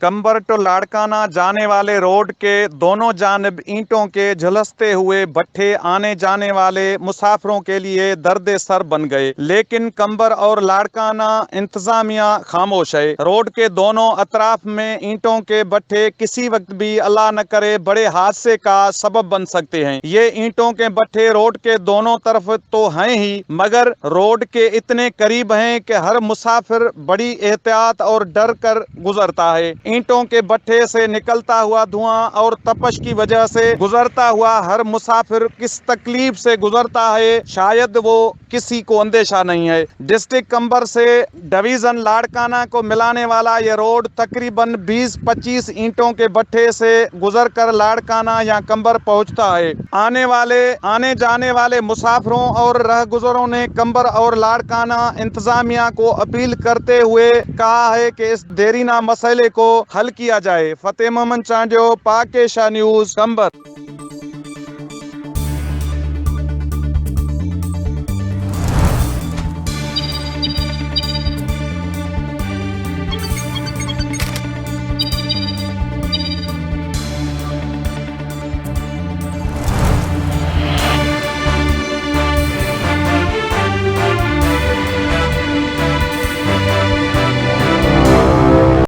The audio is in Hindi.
कंबर टू लाड़काना जाने वाले रोड के दोनों जानिब ईंटों के झुलसते हुए भट्ठे आने जाने वाले मुसाफिरों के लिए दर्द सर बन गए, लेकिन कंबर और लाड़काना इंतजामिया खामोश है। रोड के दोनों अतराफ में ईंटों के भट्ठे किसी वक्त भी अल्लाह न करे बड़े हादसे का सबब बन सकते हैं। ये ईंटों के भट्ठे रोड के दोनों तरफ तो हैं ही, मगर रोड के इतने करीब हैं कि हर मुसाफिर बड़ी एहतियात और डर कर गुजरता है। ईंटों के भट्ठे से निकलता हुआ धुआं और तपश की वजह से गुजरता हुआ हर मुसाफिर किस तकलीफ से गुजरता है, शायद वो किसी को अंदेशा नहीं है। डिस्ट्रिक्ट कंबर से डिवीजन लाड़काना को मिलाने वाला यह रोड तकरीबन 20-25 ईंटों के भट्ठे से गुजरकर लाड़काना या कंबर पहुंचता है। आने जाने वाले मुसाफिरों और रहगुजरों ने कंबर और लाड़काना इंतजामिया को अपील करते हुए कहा है कि इस देरीना मसले को हल किया जाए। फतेह मोहम्मद चांडियो, पाकेशा न्यूज, कंबर।